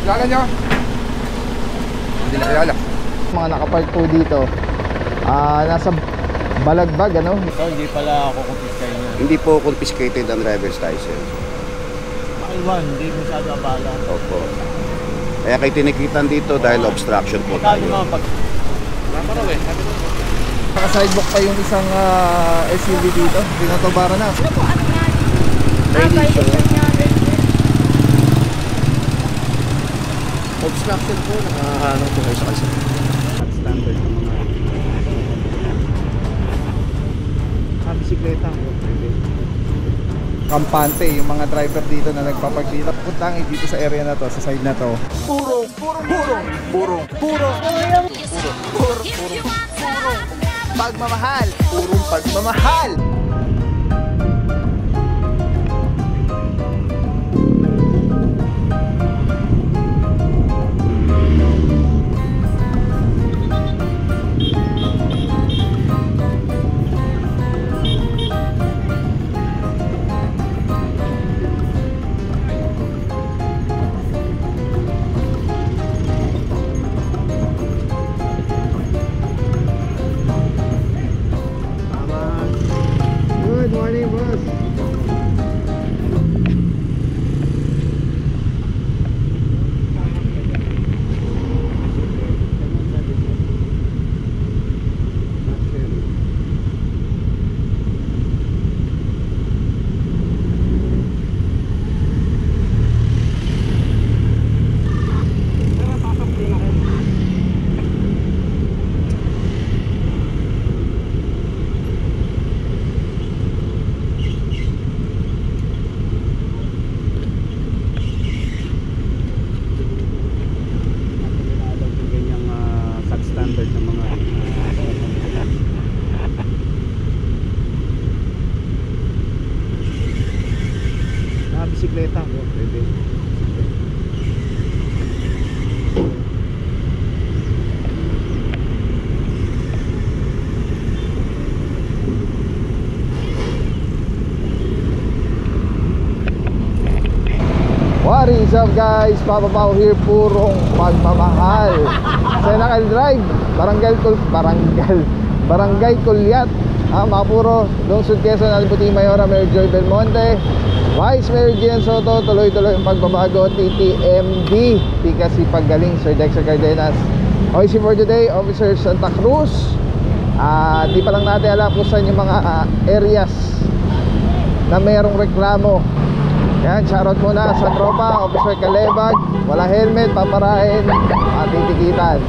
Kilala nyo? Hindi na kilala. Mga nakapark po dito, nasa Balagbag, ano? So, hindi pala ako confiscated niya. Hindi po confiscated ang driver's license. Iwan, hindi masyado abala. Opo. Kaya kayo tinikitan dito dahil obstruction po Kaya tayo. naman pag... Naka-sidewalk pa yung isang SUV dito. Pinatobara na. Ano po? Ano nga? Violation niya. Obstruction po, nakahanong po kayo sa kalsada. Standard ng mga bisikleta. Kampante yung mga driver dito na nagpapark dito. Puntang dito sa area na to, sa side na to. Puro pagmamahal. Purong pagmamahal. Good morning, boss. Bisikleta ko, pwede. What is up guys? Papa Pao here, purong pagmamahal. Senakal Drive, Barangay Kulyat. Mga puro, Lungsod Quezon, Albuti Mayora, Mayor Joy Belmonte, Vice Mayor Gian Soto, tuloy-tuloy ang pagbabago, TTMD, Tika si Paggaling, Sir Dexter Cardenas. OIC for today, Officer Santa Cruz. Di pa lang natin alam kung saan yung mga areas na mayroong reklamo. Yan, shoutout muna sa tropa, Officer Calebag, wala helmet, paparahin, titikitan.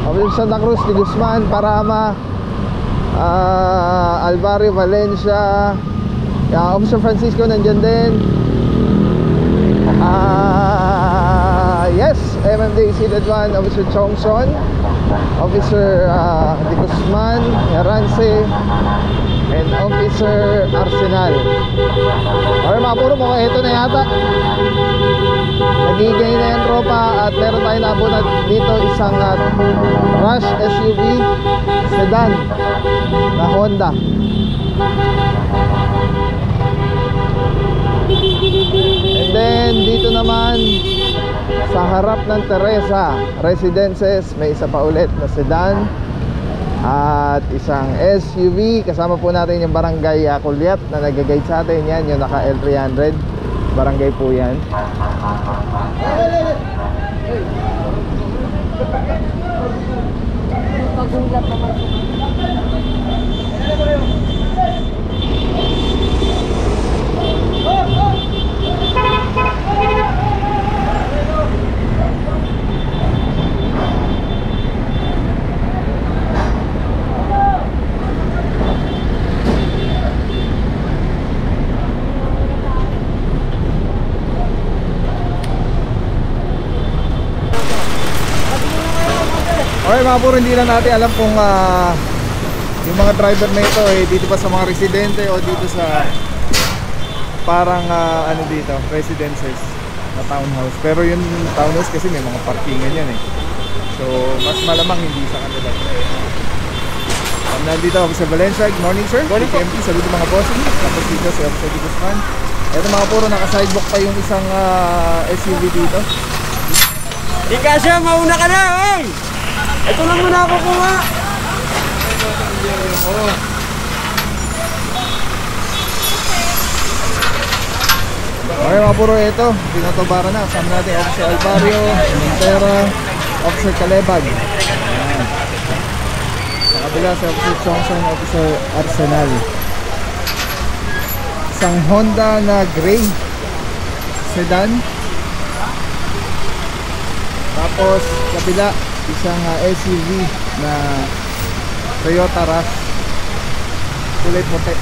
Officer Santa Cruz, Di Guzman, Parama, Alvario, Valencia, Officer Francisco nandyan din. Yes, MMDA Seated 1, Officer Chongson, Officer Di Guzman, Yarance, and Officer Arsenal. Alright mga puro, mukhang ito na yata. Nagigay na yan tropa. At meron tayo nabunat dito isang Rush SUV sedan na Honda. And then dito naman sa harap ng Teresa Residences, may isa pa ulit na sedan at isang SUV. Kasama po natin yung Barangay Kulyat na nag-guide sa atin. Yan, yung naka L300 barangay po yan. Pagulat naman po. Okay mga puro, hindi na natin alam kung yung mga driver na ito dito pa sa mga residente o dito sa parang ano dito, residences na townhouse. Pero yung townhouse kasi may mga parkingan yan so mas malamang hindi sa kanila. Nandito ako sa Valencia. Good morning sir. Good morning po. Saludo mga bossing. Tapos dito si Officer Di Guzman. Ito mga puro, naka-sidewalk pa yung isang SUV dito. Ika siya, mauna ka na, oy! Ito lang muna ako kuha. Okay mga puro, ito pinatubara na. Kasama natin Officer Alvario, Montera, Officer Calebag. Ayan. Sa kabila si Officer Chongson, Officer Arsenal. Isang Honda na gray sedan. Tapos kabila isang SUV na Toyota Rush kulay puti.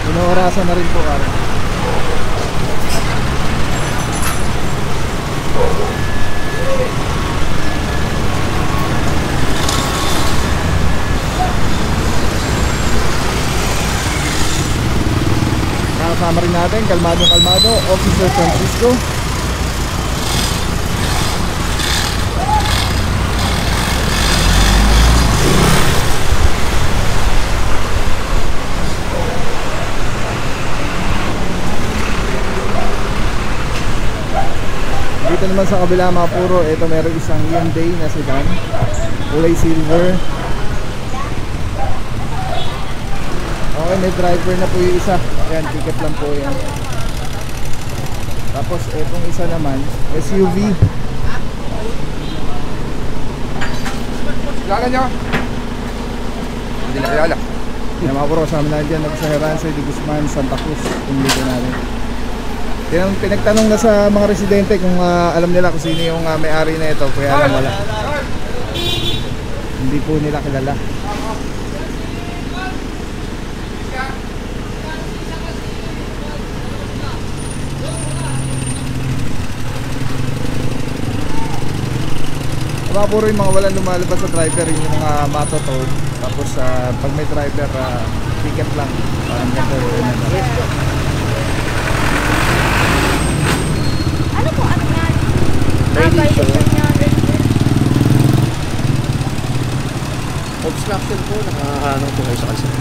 Inorasan na rin po kami. Nakasama rin natin kalmado Officer Francisco. Dito naman sa kabila mga puro, ito meron isang Hyundai na sedan, kulay silver. Okay, may driver na po yung isa. Ayan, ticket lang po yan. Tapos itong isa naman, SUV. Kilala nyo? Hindi na kilala. Yan mga puro, kasama na dyan Nagsaheranse, de Guzman, Santa Cruz. Kung dito natin. Pinagtanong na sa mga residente kung alam nila kung sino yung may-ari na ito, kaya alam wala. Hindi po nila kilala. Mga puro yung mga walang lumalabas sa driver, yung mga matotod. Tapos pag may driver, ticket lang. Parang ganito rin. Ano po, ano yan? Violation yan. Obstruction po, nakaano po kayo sa kalsada.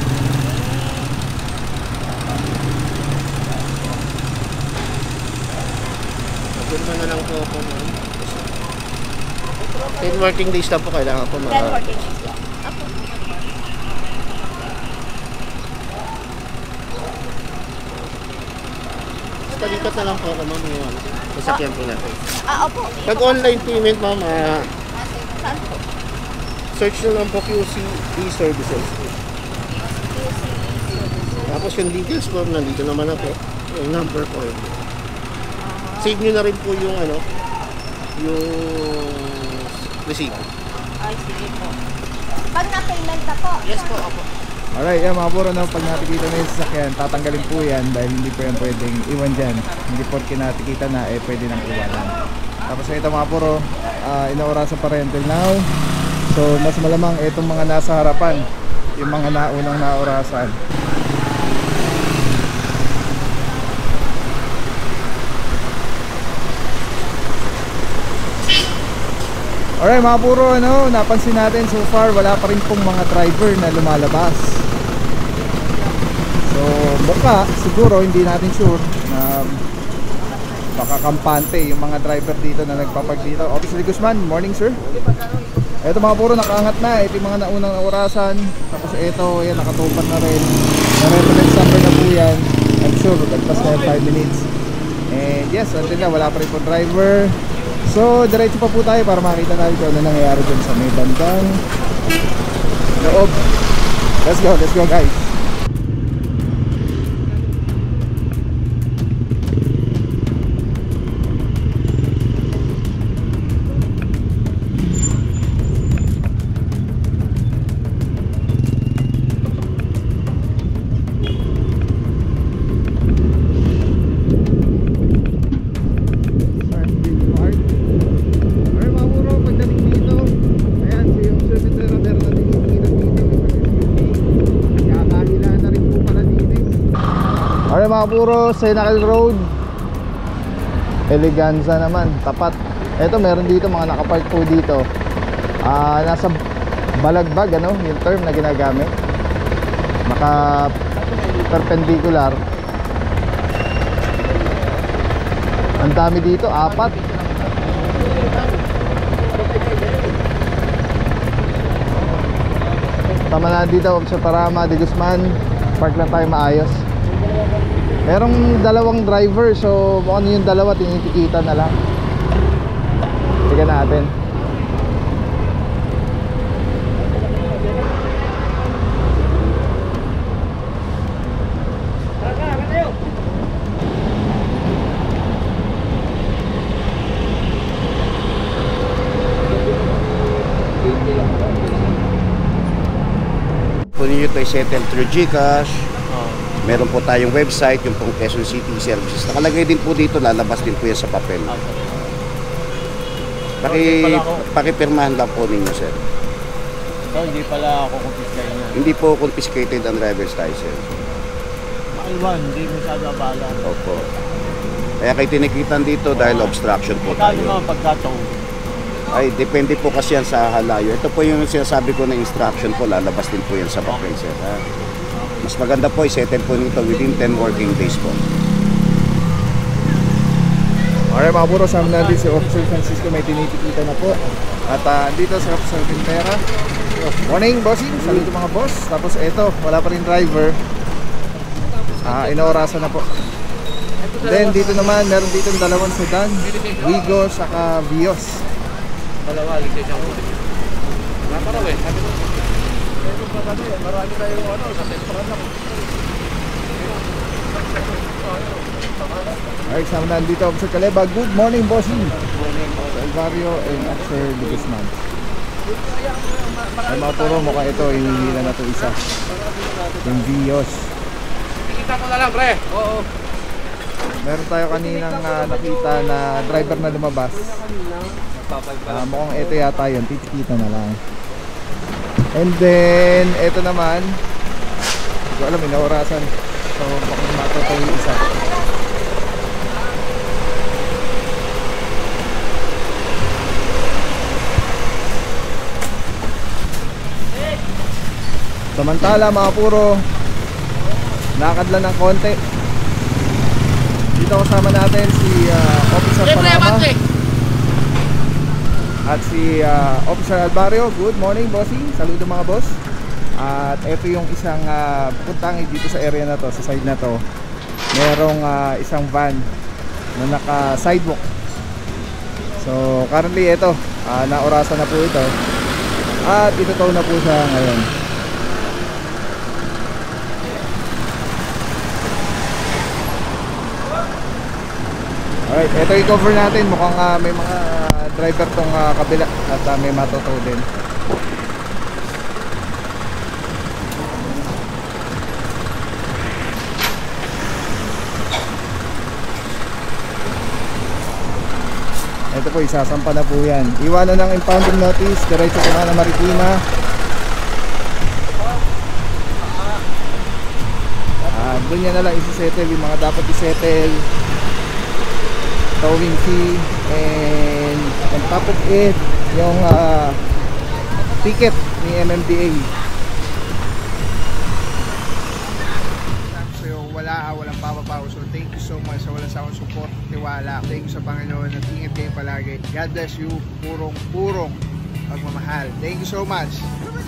Pagpirma na lang po ako. 10 working days lang po kailangan po 10 working days lang. Apo. Palipat na lang po ako ma'am yung sasakyan po natin. Opo. Pag online payment ma'am, Saan po? search na lang po QC e-services. Tapos yung details po nandito naman ako. Yung number po yun. Save nyo na rin po yung ano, yung receipt. Ay, sige po. Pag na-payment na po. Yes po, opo. Alright, yan mga puro, no, pag natikita na yung sasakyan, tatanggalin po yan dahil hindi po yan pwedeng iwan dyan. Hindi po natikita na, pwede nang iwanan. Tapos ito mga puro, inaorasan pa rin until now. So mas malamang itong mga nasa harapan, yung mga naunang naorasan. Alright mga puro, ano, napansin natin so far wala pa rin pong mga driver na lumalabas. So baka siguro, hindi natin sure na baka kampante yung mga driver dito na nagpapag dito. Officer Guzman, morning sir. Ito mga puro, nakaangat na. Ito yung mga naunang naurasan. Tapos ito, yan, nakatupan na rin. Na-reference number na po yan. I'm sure, lagpas na yan 5 minutes. And yes, until na, wala pa rin po driver. So, diretso pa po tayo para makita natin kung ano nangyayari dyan sa may bandang loob. Let's go guys. Mga puro, Senacal Road, Eleganza naman, tapat. Eto, meron dito mga nakapark po dito. Nasa balagbag, ano, yung term na ginagamit. Naka perpendicular. Ang dami dito, 4. Tama na dito sa Parama de Guzman. Park lang tayo maayos. Merong dalawang driver, so kung ano yung dalawa, tinitikita na lang. Tignan natin. Po ninyo ito i-settle through GCash. Meron po tayong website, yung pong Quezon City Services. Nakalagay din po dito, lalabas din po yan sa papel. Pakipirmahan lang po ninyo, sir. So, hindi pala ako confiscate na. Hindi po confiscated ang driver's license. Maiwan, hindi masyado abala. Opo. Kaya kayo tinikitan dito dahil obstruction po Magkano tayo. naman pagkataon? Ay, depende po kasi yan sa halayo. Ito po yung sinasabi ko na instruction po, lalabas din po yan sa papel, sir. Ha? Mas maganda po, i-settle po nito within 10 working days po. Alright mga puro, sama natin si Officer Francisco, may tinitikita na po. At dito sa Vintera. Morning bossing, saludo mga boss. Tapos eto, wala pa rin driver. Inaorasan na po. Then dito naman, meron dito dalawang sedan, Wigo saka Vios. Dalawa, ligay siya ko. Naparaw eh. Sabi ko, marami tayo sa temporan ako. Alright, sama na dito Officer Caleba. Good morning bossing. Alvario and Officer de Guzman. Ay mga puro, mukhang ito, hinihila na ito isa. Yung Vios. Kita ko na lang, pre. Oo. Meron tayo kaninang nakita na driver na lumabas. Mukhang ito yata yun, titikita na lang. And then, ito naman, hindi ko alam, inaorasan. So, baka matataw yung isa. Samantala mga puro, lakad lang ng konti. Dito kasama natin si Officer Parama at si Officer Alvario. Good morning bossing, saludo mga boss. At ito yung isang puntangi dito sa area na to, sa side na to. Merong isang van na naka sidewalk. So currently ito, naorasan na po ito. At itutow na po siya ngayon. Alright, ito i-cover natin. Mukhang may mga driver tong kabila at may matotow din. Ito po, isasampa na po yan. Iwanan ng impounding notice, diretso ko na Marikina. Doon niya na lang isi-settle yung mga dapat i-settle, towing fee, and on top of it, yung ticket ni MMDA. So walang papapaw. So thank you so much sa walang sawang support, tiwala. Thank you sa Panginoon at ingat kayo palagi. God bless you. Purong pagmamahal. Thank you so much.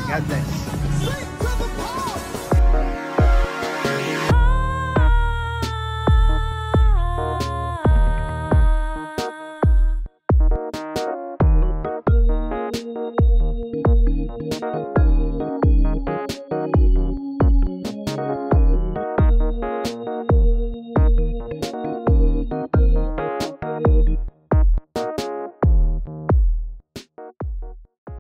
God bless.